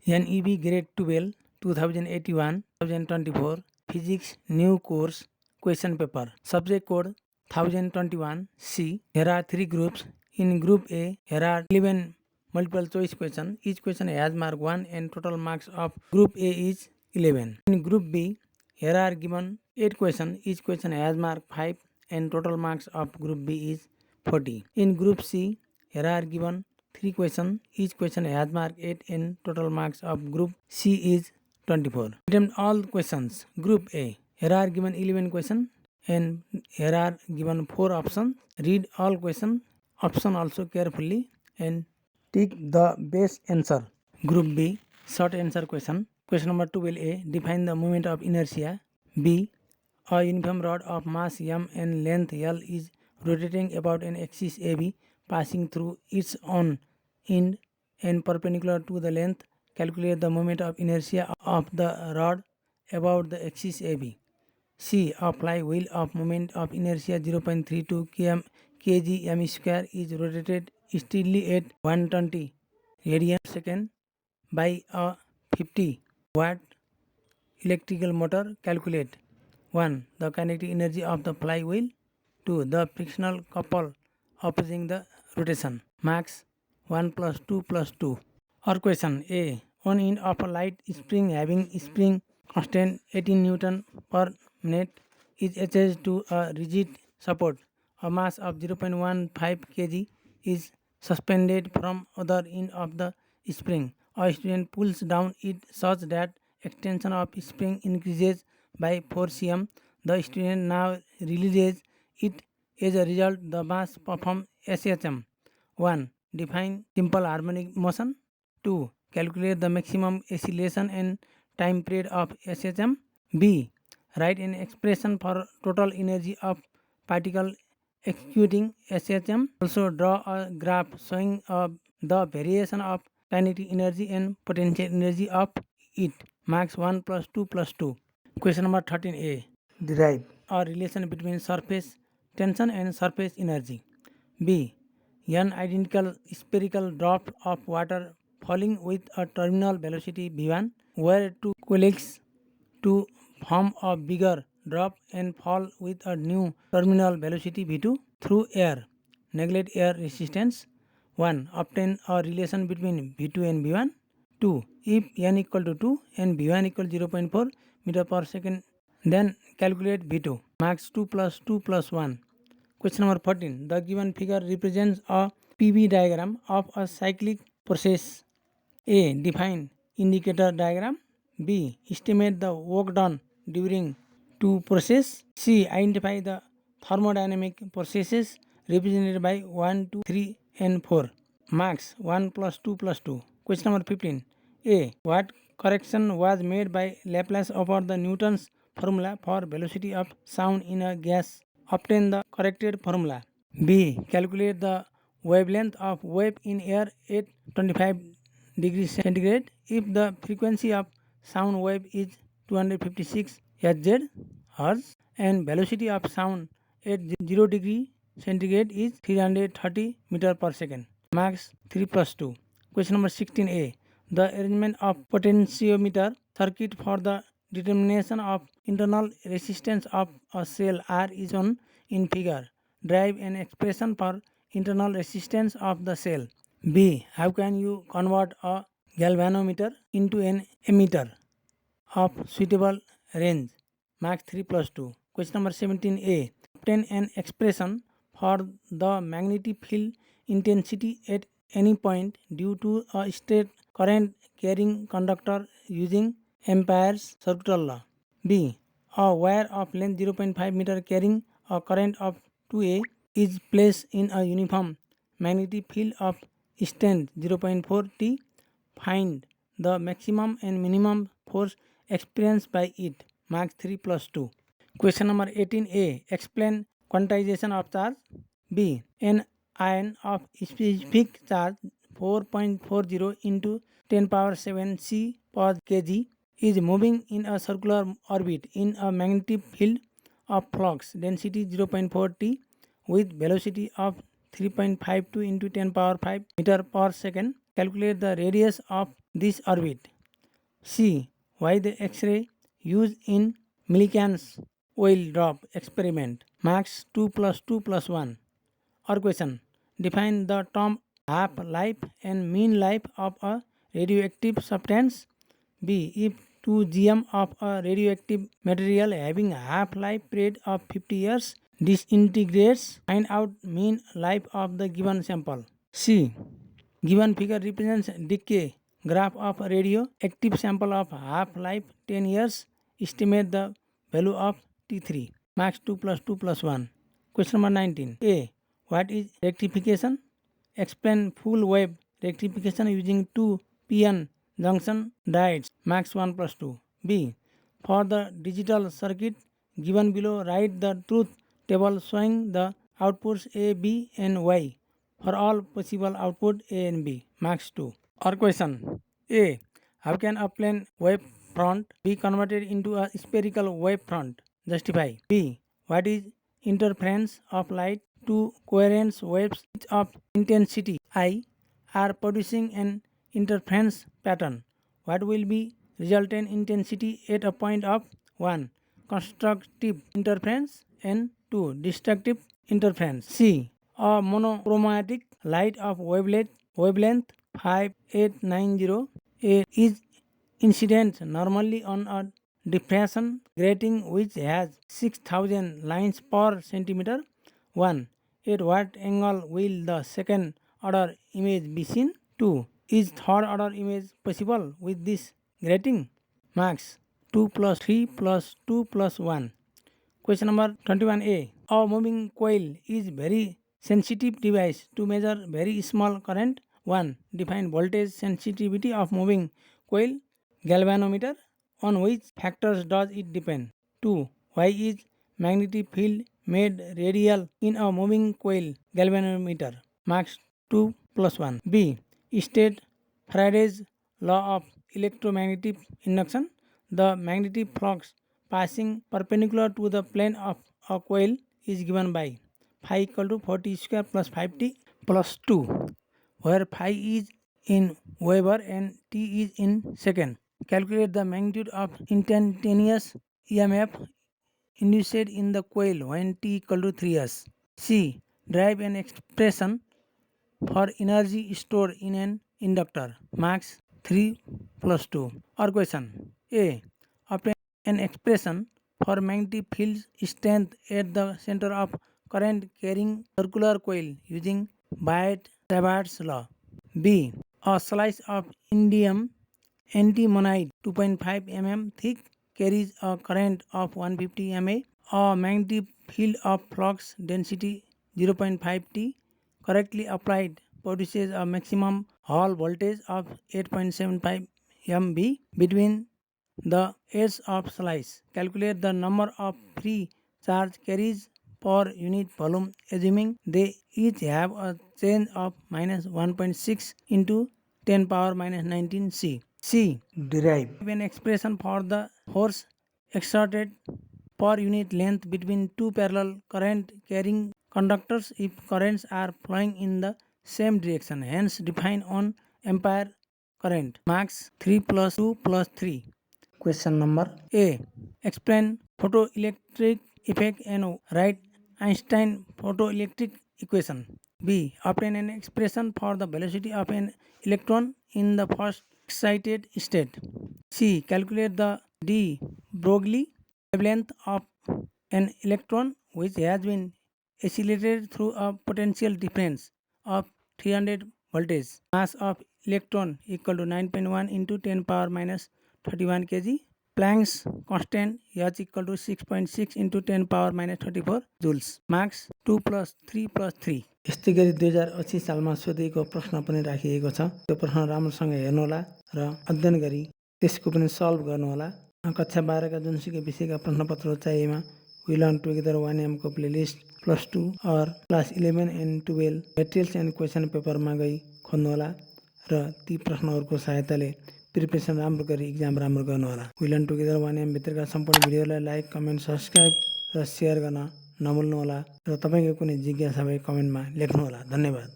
NEB Grade 12 2081-2024 Physics New Course Question Paper. Subject Code 1021 C. Here are 3 groups. In Group A, here are 11 multiple choice questions. Each question has mark 1 and total marks of Group A is 11. In Group B, here are given 8 questions. Each question has mark 5 and total marks of Group B is 40. In Group C, here are given 3 questions. Each question has mark 8 and total marks of Group C is 24. Attempt all questions. Group A, here are given 11 questions and here are given 4 options. Read all questions, option also carefully and tick the best answer. Group B, short answer question. Question number 12A, define the moment of inertia. B, a uniform rod of mass m and length L is rotating about an axis AB, passing through its own end and perpendicular to the length. Calculate the moment of inertia of the rod about the axis AB. C, a flywheel of moment of inertia 0.32 kg m square is rotated steadily at 120 radian per second by a 50 watt electrical motor. Calculate 1. The kinetic energy of the flywheel. 2. The frictional couple opposing the rotation. Max 1 plus 2 plus 2. Or question A. One end of a light spring having spring constant 18 Newton per minute is attached to a rigid support. A mass of 0.15 kg is suspended from other end of the spring. A student pulls down it such that extension of spring increases by 4 cm. The student now releases it. As a result, the mass performs SHM. 1. Define simple harmonic motion. 2. Calculate the maximum acceleration and time period of SHM. B. Write an expression for total energy of particle executing SHM. Also draw a graph showing the variation of kinetic energy and potential energy of it. Max 1 plus 2 plus 2. Question number 13A. Derive a relation between surface tension and surface energy. B. An identical spherical drop of water falling with a terminal velocity v1 were to coalesce to form a bigger drop and fall with a new terminal velocity v2 through air. Neglect air resistance. 1. Obtain a relation between v2 and v1. 2. If n equal to 2 and v1 equal to 0.4 meter per second, then calculate v2. Max 2 plus 2 plus 1. Question number 14. The given figure represents a PV diagram of a cyclic process. A. Define indicator diagram. B. Estimate the work done during two process. C. Identify the thermodynamic processes represented by 1, 2, 3 and 4. Max 1 plus 2 plus 2. Question number 15. A. What correction was made by Laplace over the Newton's formula for velocity of sound in a gas? Obtain the corrected formula. B. Calculate the wavelength of wave in air at 25 degrees centigrade. If the frequency of sound wave is 256 Hz and velocity of sound at 0 degree centigrade is 330 meter per second. Max 3 plus 2. Question number 16A. The arrangement of potentiometer circuit for the determination of internal resistance of a cell R is shown in figure. Derive an expression for internal resistance of the cell. B. How can you convert a galvanometer into an ammeter of suitable range? Max 3 plus 2. Question number 17A. Obtain an expression for the magnetic field intensity at any point due to a straight current carrying conductor using Ampere's circular law. B. A wire of length 0.5 meter carrying a current of 2A is placed in a uniform magnetic field of strength 0.4 T. Find the maximum and minimum force experienced by it. Max 3 plus 2. Question number 18A. Explain quantization of charge. B. An ion of specific charge 4.40 into 10 power 7 C per kg is moving in a circular orbit in a magnetic field of flux density 0.4 T with velocity of 3.52 into 10 power 5 meter per second. Calculate the radius of this orbit. C. Why the X-ray used in Millikan's oil drop experiment? Marks 2 plus 2 plus 1. Or question. Define the term half-life and mean life of a radioactive substance. B. If 2 gm of a radioactive material having a half-life period of 50 years disintegrates, find out mean life of the given sample. C. Given figure represents decay graph of a radioactive sample of half-life 10 years. Estimate the value of T3. Marks 2 plus 2 plus 1. Question number 19. A. What is rectification? Explain full wave rectification using 2 p-n junction diodes. Marks 1 plus 2. B. For the digital circuit given below, write the truth table showing the outputs A, B and Y for all possible output A and B. Marks 2. Or question. A. How can a plane wave front be converted into a spherical wave front? Justify. B. What is interference of light? Two coherent waves of intensity I are producing an interference pattern. What will be resultant intensity at a point of 1. Constructive interference and 2. Destructive interference. C. A monochromatic light of wavelength 5890 is incident normally on a diffraction grating which has 6000 lines per centimeter. 1. At what angle will the second order image be seen? 2. Is third order image possible with this grating? Marks 2 plus 3 plus 2 plus 1. Question number 21a. A moving coil is very sensitive device to measure very small current. 1. Define voltage sensitivity of moving coil. Galvanometer. On which factors does it depend? 2. Why is magnetic field made radial in a moving coil? Galvanometer. Marks 2 plus 1. B. State Faraday's law of electromagnetic induction. The magnetic flux passing perpendicular to the plane of a coil is given by phi equal to 40 square plus 5t plus 2, where phi is in Weber and t is in second. Calculate the magnitude of instantaneous EMF induced in the coil when t equal to 3s. C. Derive an expression for energy stored in an inductor. Marks 3 plus 2. Or question. A. Obtain an expression for magnetic field strength at the center of current carrying circular coil using Biot-Savart's law. B. A slice of indium antimonide 2.5 mm thick carries a current of 150 mA. A magnetic field of flux density 0.5 T correctly applied produces a maximum Hall voltage of 8.75 MV between the edges of slice. Calculate the number of free charge carries per unit volume assuming they each have a change of minus 1.6 into 10 power minus 19 C. C. Derive an expression for the force exerted per unit length between two parallel current carrying conductors if currents are flowing in the same direction. Hence define on ampere current. Marks 3 plus 2 plus 3. Question number A. Explain photoelectric effect and write Einstein photoelectric equation. B. Obtain an expression for the velocity of an electron in the first excited state. C. Calculate the de Broglie wavelength of an electron which has been accelerated through a potential difference of 300 voltage. Mass of electron equal to 9.1 into 10 power minus 31 kg. Planck's constant H equal to 6.6 into 10 power minus 34 joules. Marks 2 plus 3 plus 3. यस्तै गरी 2080 सालमा सोधिएको प्रश्न पनि राखिएको छ। त्यो प्रश्न राम्रोसँग हेर्नुहोला र अध्ययन गरी त्यसको पनि सल्भ गर्नुहोला। कक्षा 12 का जुनसुकै विषयका प्रश्नपत्रहरू चाहिएमा वी लर्न टुगेदर 1M को प्लेलिस्ट +2 और class 11 end 12 materials end question पेपरमा गई खोज्नुहोला र ती प्रश्नहरूको सहायताले प्रिपरेसन राम्रो गरी इक्जाम राम्रो गर्नुहोला। वी लर्न टुगेदर 1M भित्रका सम्पूर्ण भिडियोलाई लाइक, कमेन्ट, सब्स्क्राइब र सेयर गर्न नभुल्नुहोला र तपाईँको कुनै जिज्ञासा भए कमेन्टमा लेख्नुहोला। धन्यवाद।